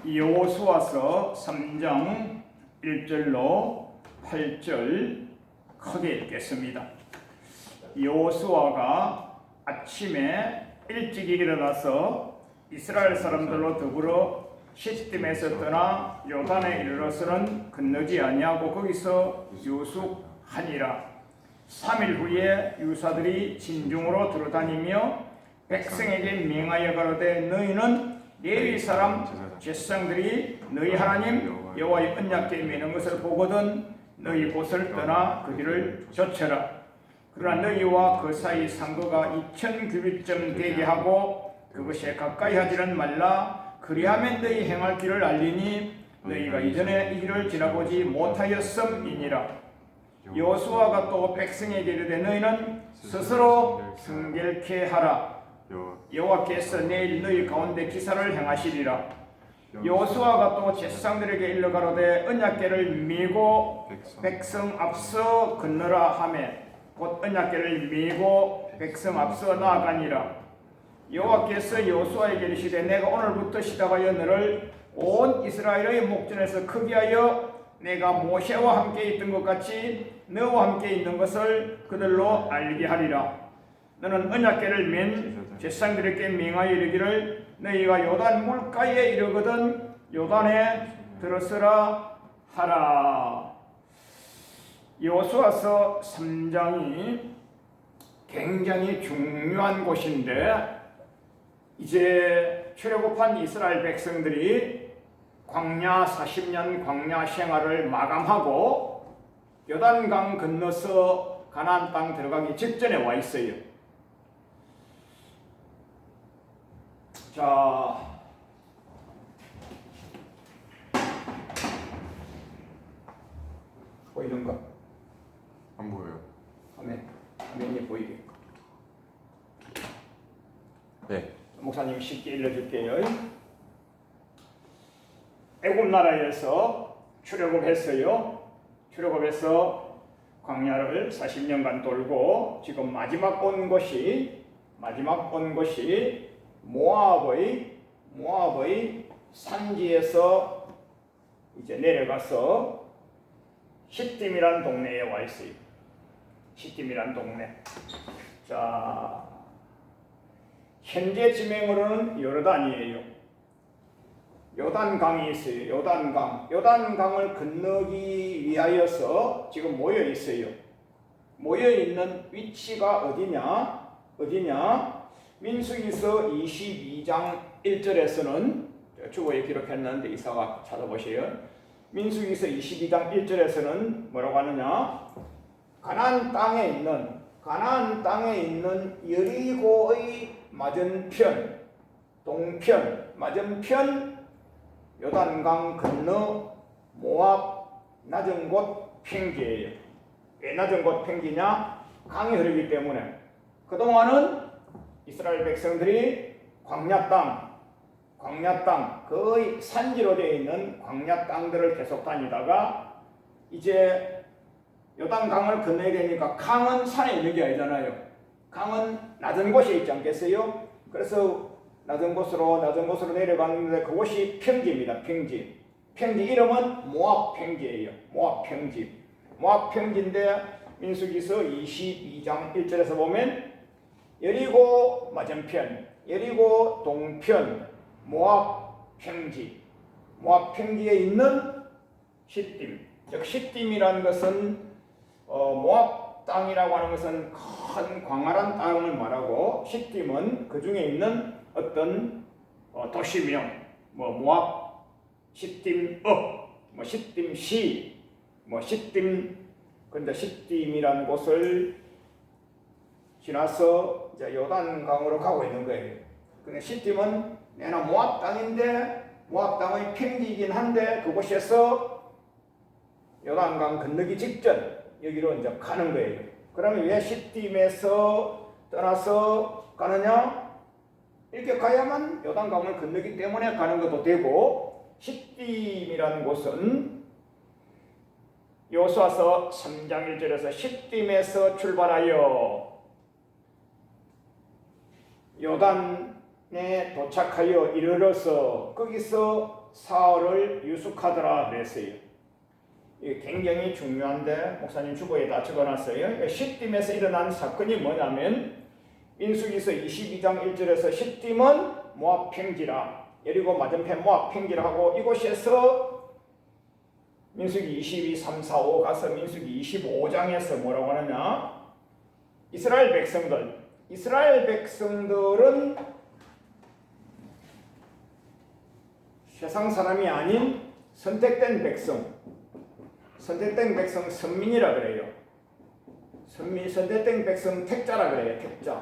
여호수아서 3장 1절로 8절 크게 읽겠습니다. 여호수아가 아침에 일찍 일어나서 이스라엘 사람들로 더불어 시딤에서 떠나 요단에 이르러서는 건너지 아니하고 거기서 유숙하니라. 3일 후에 유사들이 진중으로 들어다니며 백성에게 명하여 가로되 너희는 레위 사람 제사장들이 너희 하나님 여호와의 언약궤에 매는 것을 보거든 너희 곳을 떠나 그 길을 좇으라. 그러나 너희와 그 사이 상거가 2000규빗쯤 되게 하고 그것에 가까이 하지는 말라. 그리하면 너희 행할 길을 알리니 너희가 이전에 이 길을 지나보지 못하였음이니라. 여호수아가 또 백성에게 이르되 너희는 스스로 성결케 하라. 여호와께서 내일 너희 가운데 기사를 행하시리라. 여호수아가 또 제사장들에게 일러 가로되 언약궤를 메고 백성 앞서 건너라 하매 곧 언약궤를 메고 백성 앞서 나아가니라. 여호와께서 여호수아에게 이르시되 내가 오늘부터 시작하여 너를 온 이스라엘의 목전에서 크게 하여 내가 모세와 함께 있던 것 같이 너와 함께 있는 것을 그들로 알게 하리라. 너는 언약궤를 맨 제사장들에게 명하여 이르기를 너희가 요단 물가에 이르거든 요단에 들어서라 하라. 여호수아서 3장이 굉장히 중요한 곳인데 이제 출애굽한 이스라엘 백성들이 광야 40년 광야 생활을 마감하고 요단강 건너서 가나안 땅 들어가기 직전에 와 있어요. 자, 보이는가? 안 보여요. 화면이 보이게. 네. 목사님 쉽게 읽어줄게요. 애굽 나라에서 출애굽했어요. 출애굽해서 광야를 40년간 돌고 지금 마지막 온 곳이 모압의 산지에서 이제 내려가서 시딤이란 동네에 와 있어요. 시딤이란 동네. 자, 현재 지명으로는 요르단이에요. 요단강이 있어요. 요단강을 건너기 위하여서 지금 모여 있어요. 모여 있는 위치가 어디냐? 민수기서 22장 1절에서는 주보에 기록했는데 이사가 찾아보세요. 민수기서 22장 1절에서는 뭐라고 하느냐? 가나안 땅에 있는 여리고의 맞은편, 동편, 맞은편 요단강 건너 모압 낮은 곳 평지예요. 왜 낮은 곳 평지냐? 강이 흐르기 때문에. 그동안은 이스라엘 백성들이 광야 땅, 거의 산지로 되어 있는 광야 땅들을 계속 다니다가 이제 요단강을 건너야 되니까 강은 산에 있는 게 아니잖아요. 강은 낮은 곳에 있지 않겠어요? 그래서 낮은 곳으로 내려가는데 그곳이 평지입니다. 평지 이름은 모압 평지예요. 모압 평지인데 민수기서 22장 1절에서 보면 여리고 맞은편, 여리고 동편, 모압 평지에 있는 시딤. 즉 시딤이라는 것은 모압 땅이라고 하는 것은 큰 광활한 땅을 말하고 시딤은 그 중에 있는 어떤 도시명, 모압 시딤읍, 시딤시, 근데 시딤이라는 곳을 지나서 이제 요단강으로 가고 있는 거예요. 근데 시딤은 내나 모압 땅인데 모압 땅의 평지이긴 한데 그곳에서 요단강 건너기 직전 여기로 이제 가는 거예요. 그러면 왜 시딤에서 떠나서 가느냐? 이렇게 가야만 요단강을 건너기 때문에 가는 것도 되고 시딤이라는 곳은 여호수아서 3장 1절에서 시딤에서 출발하여 요단에 도착하여 이르러서 거기서 사흘을 유숙하더라 그랬어요. 이게 굉장히 중요한데 목사님 주보에다 적어놨어요. 시딤에서 일어난 사건이 뭐냐면 민수기서 22장 1절에서 시딤은 모압 평지라, 여리고 맞은편 모압 평지라고, 이곳에서 민수기 22, 3, 4, 5 가서 민수기 25장에서 뭐라고 하느냐, 이스라엘 백성들은 세상 사람이 아닌 선택된 백성 선민이라 그래요. 선택된 백성 택자라 그래요. 택자.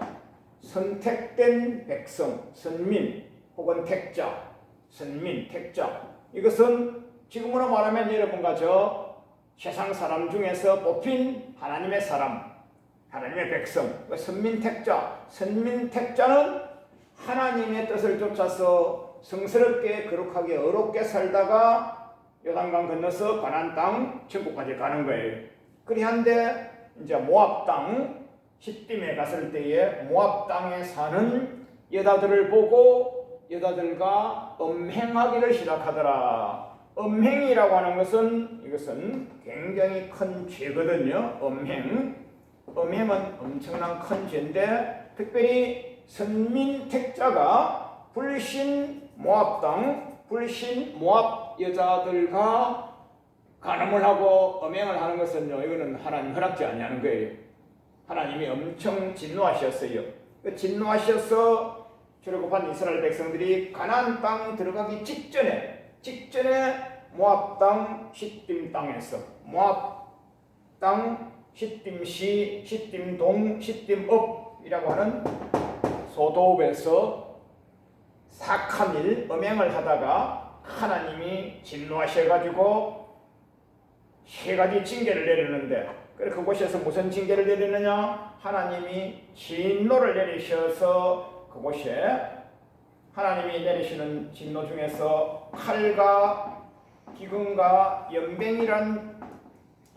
선택된 백성 선민 혹은 택자, 선민, 택자. 이것은 지금으로 말하면 여러분과 저 세상 사람 중에서 뽑힌 하나님의 사람, 하나님의 백성, 선민 택자. 선민 택자는 하나님의 뜻을 쫓아서 성스럽게 거룩하게 어렵게 살다가 요단강 건너서 가나안 땅 천국까지 가는 거예요. 그리한데 이제 모압 땅 시딤에 갔을 때에 모압 땅에 사는 여자들을 보고 여자들과 음행하기를 시작하더라. 음행이라고 하는 것은 이것은 굉장히 큰 죄거든요. 음행은 엄청난 큰 죄인데 특별히 선민 택자가 불신 모압 땅, 불신 모압 여자들과 간음을 하고 음행을 하는 것은요, 이거는 하나님 허락지 아니하는 거예요. 하나님이 엄청 진노하셨어요. 진노하셔서 출애굽한 이스라엘 백성들이 가나안 땅 들어가기 직전에 모압 땅 시딤 땅에서, 모압 땅 시딤시, 시딤동, 시딤읍이라고 하는 소도읍에서 사악한 일, 음행을 하다가 하나님이 진노하셔가지고 세 가지 징계를 내리는데, 그래 그곳에서 무슨 징계를 내리느냐? 하나님이 진노를 내리셔서 그곳에 하나님이 내리시는 진노 중에서 칼과 기근과 연병이란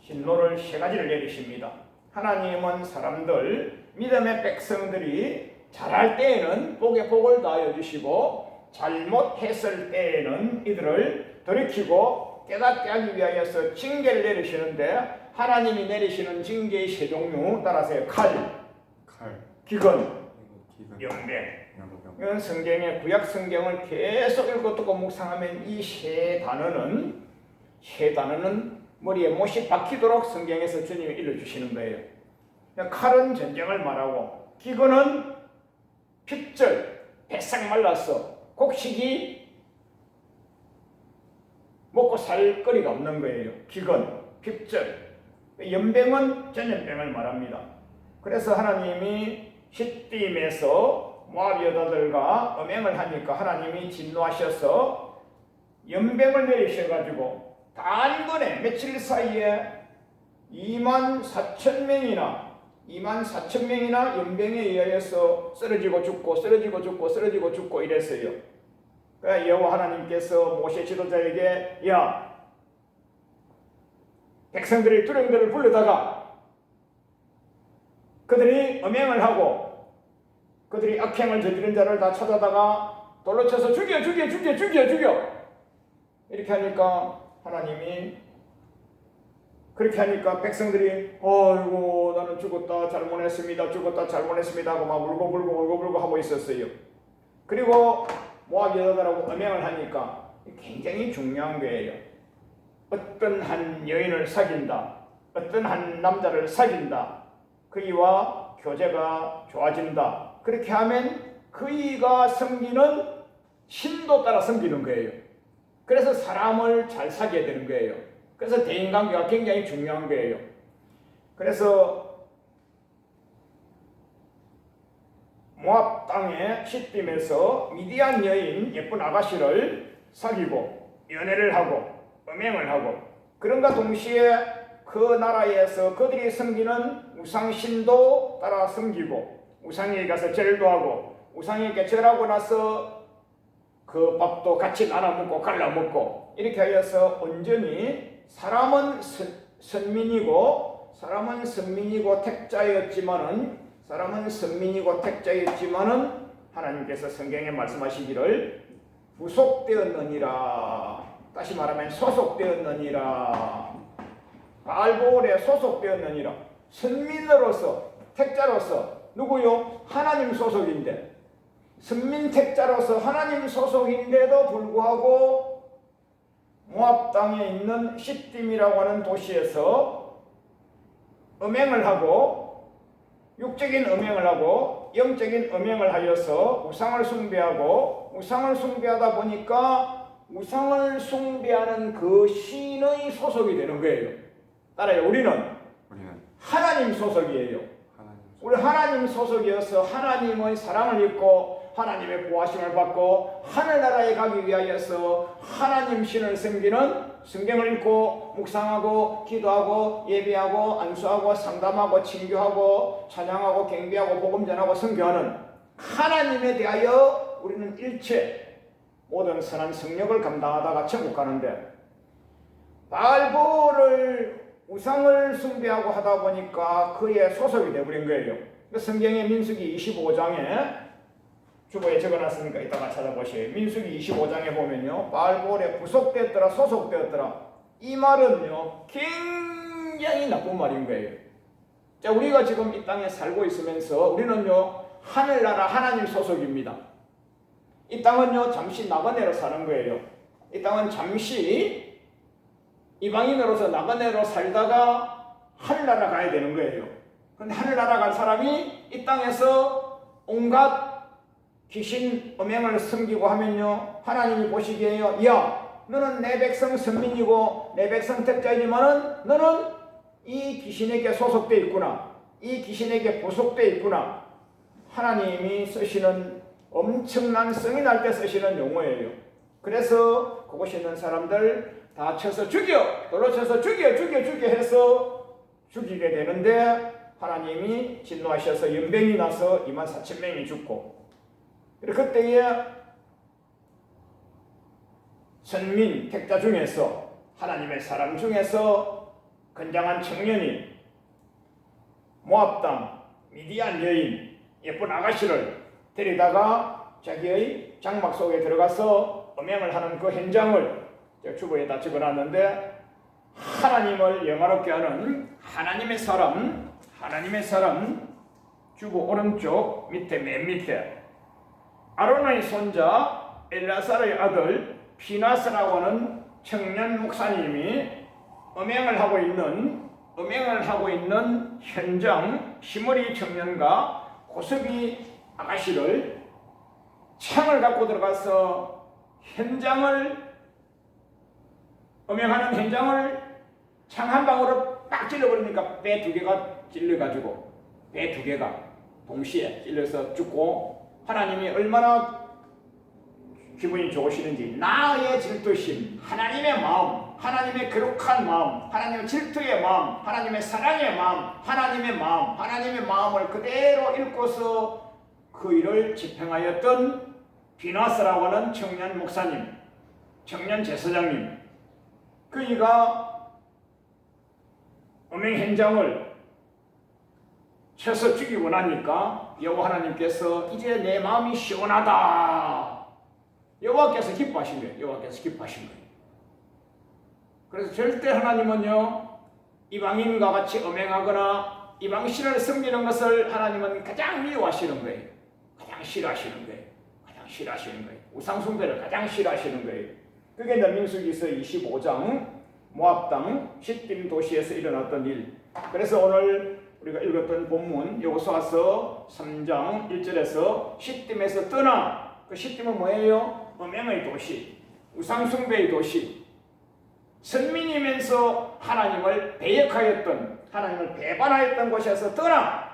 진노를 세 가지를 내리십니다. 하나님은 사람들, 믿음의 백성들이 잘할 때에는 복에 복을 다하여 주시고 잘못했을 때에는 이들을 돌이키고 깨닫게 하기 위하여서 징계를 내리시는데, 하나님이 내리시는 징계의 세 종류 따라서요. 칼, 기근, 연병. 이건 성경의 구약 성경을 계속 읽고 묵상하면 이 세 단어는 머리에 못이 박히도록 성경에서 주님이 일러주시는 거예요. 칼은 전쟁을 말하고, 기근은 핍절, 배싹 말라서 곡식이 먹고 살 거리가 없는 거예요. 기근, 핍절. 연병은 전염병을 말합니다. 그래서 하나님이 시딤에서 모압 여자들과 음행을 하니까 하나님이 진노하셔서 연병을 내리셔가지고 단번에 며칠 사이에 24,000명이나 연병에 의하여서 쓰러지고 죽고 이랬어요. 그러니까 여호와 하나님께서 모세 지도자에게, 야, 백성들이 두령들을 불러다가 그들이 음행을 하고 그들이 악행을 저지른 자를 다 찾아다가 돌로 쳐서 죽여 이렇게 하니까 하나님이, 그렇게 하니까 백성들이 아이고 나는 죽었다 잘못했습니다 하고 막 울고 하고 있었어요. 그리고 모압 여자들하고 음행을 하니까 굉장히 중요한 거예요. 어떤 한 여인을 사귄다, 어떤 한 남자를 사귄다, 그이와 교제가 좋아진다. 그렇게 하면 그이가 섬기는 신도 따라 섬기는 거예요. 그래서 사람을 잘 사귀어야 되는 거예요. 그래서 대인관계가 굉장히 중요한 거예요. 그래서 모압 땅의 시딤에서 미디안 여인 예쁜 아가씨를 사귀고 연애를 하고 음행을 하고, 그런가 동시에 그 나라에서 그들이 섬기는 우상신도 따라 섬기고 우상에게 가서 절도 하고, 우상에게 절하고 나서 그 밥도 같이 나눠 먹고 갈라 먹고, 이렇게 하여서 온전히 사람은 선민이고 택자였지만은 하나님께서 성경에 말씀하시기를 부속되었느니라. 다시 말하면 소속되었느니라. 바알볼에 소속되었느니라. 선민으로서, 택자로서, 누구요? 하나님 소속인데, 선민 택자로서 하나님 소속인데도 불구하고 모압 땅에 있는 시딤이라고 하는 도시에서 음행을 하고, 육적인 음행을 하고 영적인 음행을 하여서 우상을 숭배하고, 우상을 숭배하다 보니까 우상을 숭배하는 그 신의 소속이 되는 거예요. 따라요. 우리는 하나님 소속이에요. 우리 하나님 소속이어서 하나님의 사랑을 입고 하나님의 보호하심을 받고 하늘나라에 가기 위하여서 하나님 신을 섬기는, 성경을 읽고 묵상하고 기도하고 예배하고 안수하고 상담하고 친교하고 찬양하고 경배하고 복음 전하고 선교하는 하나님에 대하여 우리는 일체 모든 선한 성력을 감당하다가 천국 가는데, 바알볼을 우상을 숭배하고 하다 보니까 그의 소속이 되어버린 거예요. 성경의 민수기 25장에 주보에 적어놨으니까 이따가 찾아보세요. 민수기 25장에 보면요, 바알볼에 부속되었더라 소속되었더라, 이 말은요 굉장히 나쁜 말인 거예요. 자, 우리가 지금 이 땅에 살고 있으면서 우리는요 하늘나라 하나님 소속입니다. 이 땅은요 잠시 나그네로 사는 거예요. 이 땅은 잠시 이방인으로서 나그네로 살다가 하늘나라 가야 되는 거예요. 그런데 하늘나라 갈 사람이 이 땅에서 온갖 귀신 음행을 섬기고 하면요, 하나님이 보시기에요, 야, 너는 내 백성 선민이고 내 백성 택자이지만은 너는 이 귀신에게 소속돼 있구나, 이 귀신에게 부속돼 있구나. 하나님이 쓰시는 엄청난 성이 날 때 쓰시는 용어예요. 그래서 그곳에 있는 사람들 다 쳐서 죽여, 돌로 쳐서 죽여 해서 죽이게 되는데, 하나님이 진노하셔서 연병이 나서 24,000명이 죽고, 그때에 선민 택자 중에서 하나님의 사람 중에서 건장한 청년이 모압 땅 미디안 여인 예쁜 아가씨를 데리다가 자기의 장막 속에 들어가서 음행을 하는 그 현장을 주보에다 적어놨는데, 하나님을 영화롭게 하는 하나님의 사람 주보 오른쪽 밑에 맨 밑에 아론의 손자 엘라살의 아들 피나스라고 하는 청년 목사님이 음행을 하고 있는 현장 시므리 청년과 고스비 아가씨를 창을 갖고 들어가서 음행하는 현장을 창 한 방으로 딱 찔러버리니까 배 두 개가 찔려가지고, 배 두 개가 동시에 찔려서 죽고, 하나님이 얼마나 기분이 좋으시는지, 나의 질투심, 하나님의 마음, 하나님의 거룩한 마음, 하나님의 질투의 마음, 하나님의 사랑의 마음, 하나님의 마음을 그대로 읽고서 그 일을 집행하였던 비나스라고 하는 청년 목사님, 청년 제사장님, 그이가 음행 현장을 쳐서 죽이고 나니까 여호와 하나님께서 이제 내 마음이 시원하다, 여호와께서 기뻐하신 거예요. 그래서 절대 하나님은요 이방인과 같이 음행하거나 이방신을 섬기는 것을 하나님은 가장 미워하시는 거예요. 가장 싫어하시는 거예요. 우상숭배를 가장 싫어하시는 거예요. 그게 이제 민수기서 25장 모압 땅 시딤 도시에서 일어났던 일. 그래서 오늘 우리가 읽었던 본문 여호수아서 3장 1절에서 시딤에서 떠나, 그 시딤은 뭐예요? 음행의 도시, 우상숭배의 도시, 선민이면서 하나님을 배역하였던, 하나님을 배반하였던 곳에서 떠나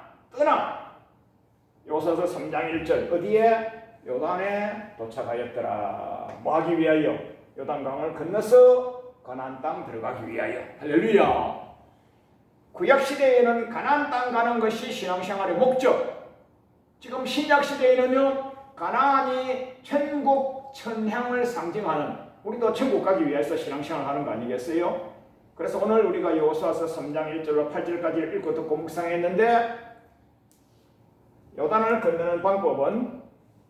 여호수아서 3장 1절 어디에? 요단에 도착하였더라. 뭐 하기 위하여? 요단강을 건너서 가나안 땅 들어가기 위하여. 할렐루야. 구약시대에는 가나안 땅 가는 것이 신앙생활의 목적. 지금 신약시대에는요 가나안이 천국 천향을 상징하는, 우리도 천국 가기 위해서 신앙생활 하는 거 아니겠어요? 그래서 오늘 우리가 여호수아서 3장 1절로 8절까지 읽고 듣고 묵상했는데, 요단을 건너는 방법은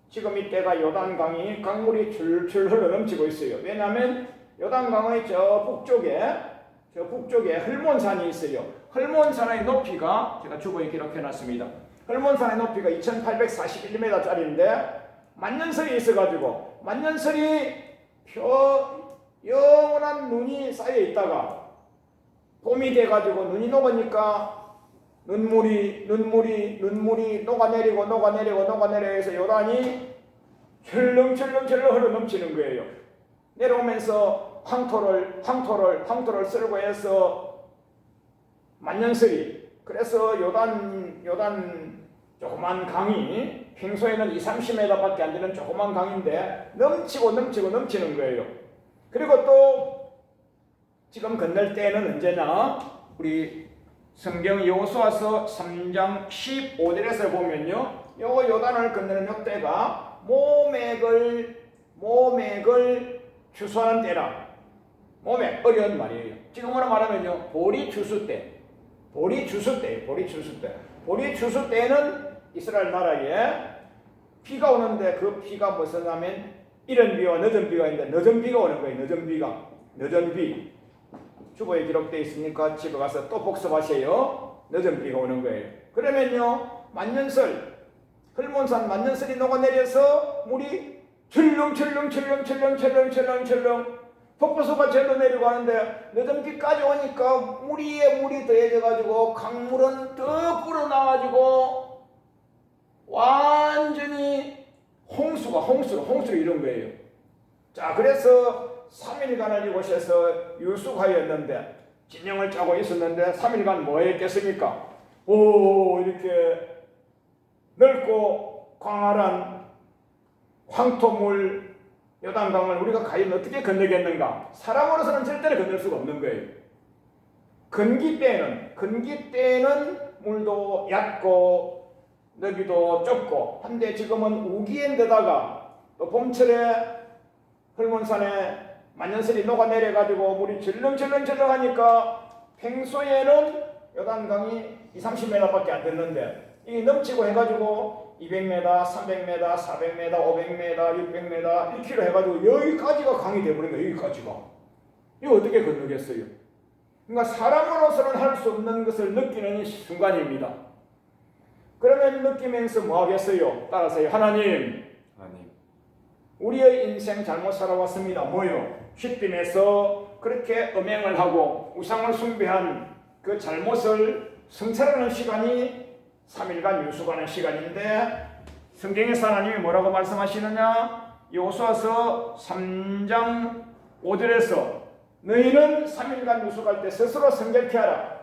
지금 이때가 요단강이 강물이 줄줄 흘러 넘치고 있어요. 왜냐하면 요단강의 저 북쪽에 헐몬산이 있어요. 헐몬산의 높이가 제가 주보에 기록해 놨습니다. 헐몬산의 높이가 2841m짜리인데 만년설이 있어가지고 만년설이 영원한 눈이 쌓여 있다가 봄이 돼가지고 눈이 녹으니까 눈물이 녹아내리고 해서 요단이 철렁철렁 흘러 넘치는 거예요. 내려오면서 황토를 쓸고 해서 만년설이, 그래서 요단 조그만 강이 평소에는 20-30m밖에 안 되는 조그만 강인데 넘치는 거예요. 그리고 또 지금 건널 때는 언제나 우리 성경 여호수아서 3장 15절에서 보면요, 요 요단을 건너는 요때가 모맥을 추수하는 때라. 모맥, 어려운 말이에요. 지금으로 말하면요, 보리 추수 때는 이스라엘 나라에 비가 오는데 그 비가 무슨 하면 이른 비와 늦은 비가 있는데 늦은 비가 오는 거예요. 늦은 비. 주보에 기록되어 있으니까 집에 가서 또 복습하세요. 늦은 비가 오는 거예요. 그러면요, 만년설, 헐몬산 만년설이 녹아내려서 물이 철렁 폭포수가 절로 내리고 하는데 늦은 비까지 오니까 물이 더해져가지고 강물은 더 불어나가지고 완전히 홍수로 이런 거예요. 자, 그래서 3일간을 이곳에서 유숙하였는데, 진영을 짜고 있었는데 3일간 뭐 했겠습니까? 이렇게 넓고 광활한 황토물 요단강을 우리가 과연 어떻게 건너겠는가? 사람으로서는 절대로 건널 수가 없는 거예요. 건기 때는 물도 얕고 너비도 좁고 한데 지금은 우기인데다가 또 봄철에 헐몬산에 만년설이 녹아내려가지고 물이 절렁 하니까 평소에는 요단강이 20-30m밖에 안 됐는데 이게 넘치고 해가지고 200m, 300m, 400m, 500m, 600m, 1km 해가지고 여기까지가 강이 돼버린 거예요. 여기까지가. 이거 어떻게 건너겠어요? 그러니까 사람으로서는 할 수 없는 것을 느끼는 순간입니다. 그러면 느끼면서 뭐 하겠어요? 따라서요. 하나님, 우리의 인생 잘못 살아왔습니다. 뭐요? 쉿딤에서 그렇게 음행을 하고 우상을 숭배한 그 잘못을 성찰하는 시간이 3일간 유숙하는 시간인데, 성경에서 하나님이 뭐라고 말씀하시느냐? 여호수아서 3장 5절에서 너희는 3일간 유숙할 때 스스로 성결케 하라.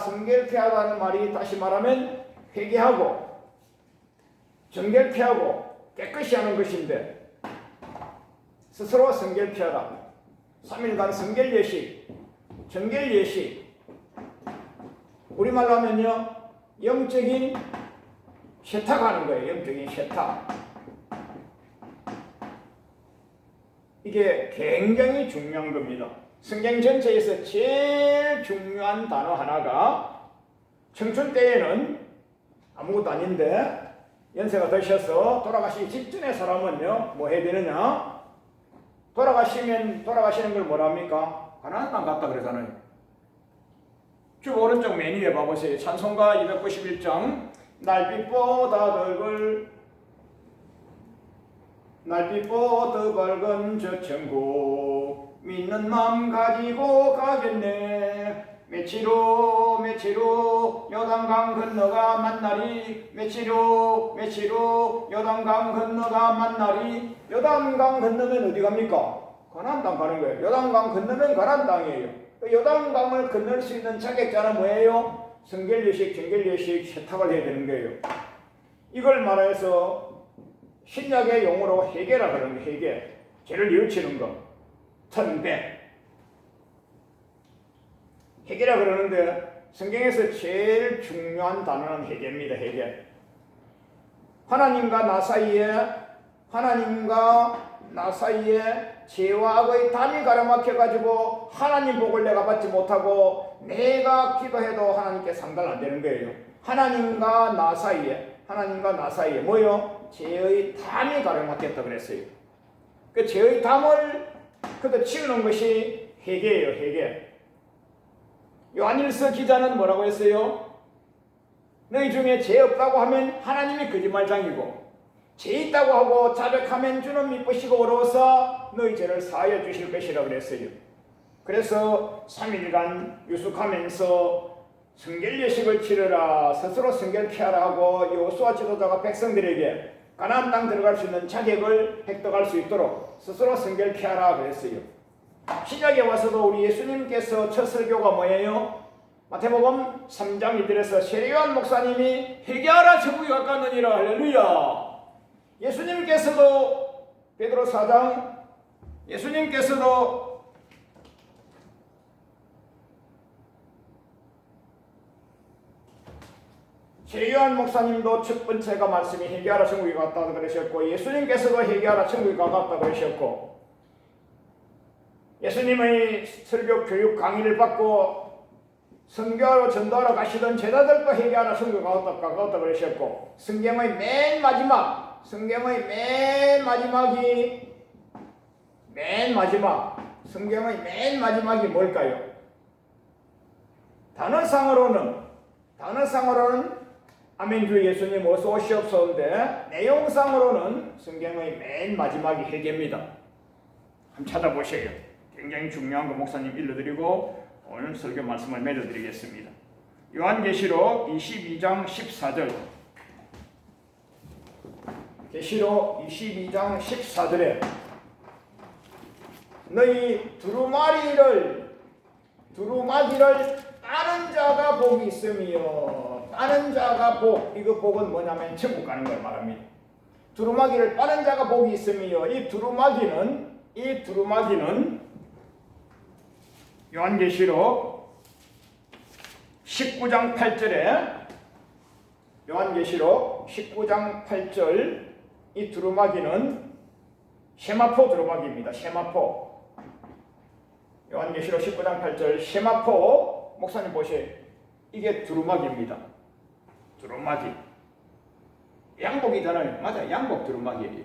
성결케 하라는 말이 다시 말하면 회개하고 정결케 하고 깨끗이 하는 것인데, 스스로 성결케 하라. 3일간 성결 예식, 정결 예식, 우리말로 하면요, 영적인 세탁하는 거예요. 영적인 세탁. 이게 굉장히 중요한 겁니다. 성경 전체에서 제일 중요한 단어 하나가, 청춘 때에는 아무것도 아닌데 연세가 드셔서 돌아가시기 직전의 사람은요, 뭐 해야 되느냐? 돌아가시는 걸 뭐라 합니까? 가나안 땅 갔다 그러잖아요. 쭉 오른쪽 맨 위에 봐보세요. 찬송가 291장. 날빛보다 더 밝은 저 천국 믿는 마음 가지고 가겠네. 며칠 후 요단강 건너가 만나리. 며칠 후 요단강 건너가 만나리. 요단강 건너면 어디 갑니까? 가나안 땅 가는 거예요. 요단강 건너면 가나안 땅이에요. 요단강을 건널 수 있는 자격자는 뭐예요? 성결예식, 정결예식, 세탁을 해야 되는 거예요. 이걸 말해서 신약의 용어로 회개라 그러는 거예요. 회개. 죄를 뉘우치는 거. 천배. 회개라 그러는데 성경에서 제일 중요한 단어는 회개입니다. 회개. 하나님과 나 사이에 죄와 악의 담이 가로막혀가지고 하나님 복을 내가 받지 못하고 내가 기도해도 하나님께 상달 안 되는 거예요. 하나님과 나 사이에 하나님과 나 사이에 뭐요? 죄의 담이 가로막혔다 그랬어요. 그 죄의 담을 그도 치우는 것이 회개예요. 회개. 요한일서 기자는 뭐라고 했어요? 너희 중에 죄 없다고 하면 하나님이 거짓말장이고 죄 있다고 하고 자백하면 주는 미쁘시고 어려워서 너희 죄를 사하여 주실 것이라고 그랬어요. 그래서 3일간 유숙하면서 성결예식을 치르라, 스스로 성결케 하라 하고 여호수아 지도자가 백성들에게 가나안 땅 들어갈 수 있는 자격을 획득할 수 있도록 스스로 성결케 하라 그랬어요. 신약에 와서도 우리 예수님께서 첫 설교가 뭐예요? 마태복음 3장 1절에서 세례요한 목사님이 회개하라 천국이 가까웠느니라. 할렐루야. 예수님께서도 베드로 4장 예수님께서도 세례요한 목사님도 첫 번째가 말씀이 회개하라 천국이 가깝다 그러셨고 예수님께서도 회개하라 천국이 가깝다 그러셨고 예수님의 설교 교육 강의를 받고 선교하러 전도하러 가시던 제자들도 회개하라 천국이 가깝다 그러셨고 성경의 맨 마지막이 뭘까요? 단어상으로는 아멘 주 예수님 어서 오시옵소서인데 내용상으로는 성경의 맨 마지막이 회개입니다. 한번 찾아보세요. 굉장히 중요한 거 목사님 일러드리고 오늘 설교 말씀을 맺어드리겠습니다. 요한계시록 22장 14절 계시록 22장 14절에 너희 두루마기를 따는 자가 복이 있으며 빠는 자가 복, 이거 복은 뭐냐면 천국 가는 걸 말합니다. 두루마기를 빠는 자가 복이 있으며 이 두루마기는 요한계시록 19장 8절에 요한계시록 19장 8절 이 두루마기는 세마포 두루마기입니다. 세마포. 요한계시록 19장 8절 세마포 목사님 보세요. 이게 두루마기입니다. 두루마기. 양복이잖아요. 맞아요. 양복 두루마기예요.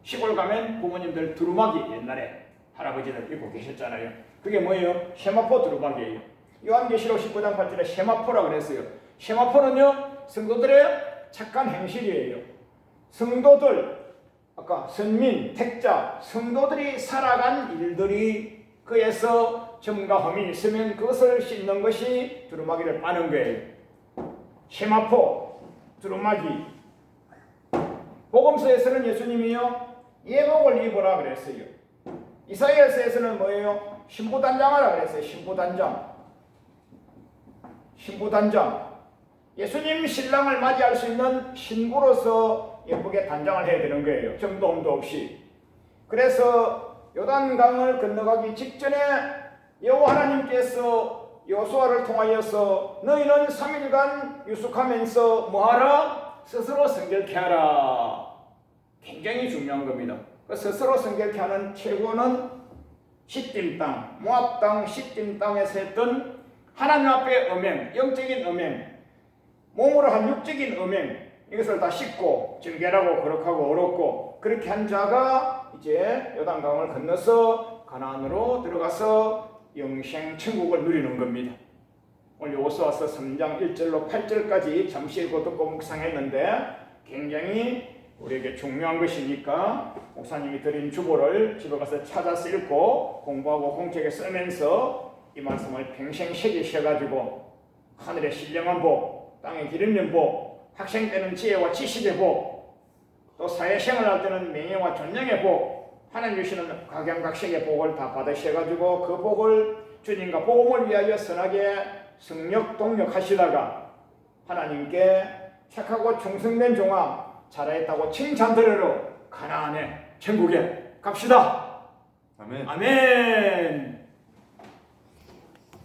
시골 가면 부모님들 두루마기 옛날에 할아버지들 입고 계셨잖아요. 그게 뭐예요? 세마포 두루마기예요. 요한계시록 19장 8절에 세마포라고 그랬어요. 세마포는요 성도들의 착한 행실이에요. 성도들, 아까 선민, 택자, 성도들이 살아간 일들이 그에서 점과 흠이 있으면 그것을 씻는 것이 두루마기를 빠는 거예요. 세마포, 두루마기. 복음서에서는 예수님이요 예복을 입으라 그랬어요. 이사야서에서는 뭐예요? 신부단장하라 그랬어요. 신부단장. 예수님 신랑을 맞이할 수 있는 신부로서 예쁘게 단장을 해야 되는 거예요. 점도움도 없이. 그래서 요단강을 건너가기 직전에 여호와 하나님께서 여호수아를 통하여서 너희는 3일간 유숙하면서 뭐하라? 스스로 성결케 하라. 굉장히 중요한 겁니다. 그 스스로 성결케 하는 최고는 시딤 땅, 모압 땅, 시딤 땅에서 했던 하나님 앞에 음행, 영적인 음행, 몸으로 한 육적인 음행, 이것을 다 씻고 정결하고 거룩하고 어렵고 그렇게 한 자가 이제 요단강을 건너서 가나안으로 들어가서 영생 천국을 누리는 겁니다. 오늘 여호수아서 3장 1절로 8절까지 잠시 읽고 묵상했는데 굉장히 우리에게 중요한 것이니까 목사님이 드린 주보를 집에 가서 찾아서 읽고 공부하고 공책에 쓰면서 이 말씀을 평생 새기셔가지고 하늘의 신령한 복, 땅의 기름진 복, 학생 때는 지혜와 지식의 복, 또 사회생활 할 때는 명예와 존경의 복, 하나님 주시는 각양각색의 복을 다 받으셔가지고 그 복을 주님과 복음을 위하여 선하게 성력 동력하시다가 하나님께 착하고 충성된 종아 잘하였다고 칭찬 들으러 가나안의 천국에 갑시다. 아멘. 아멘.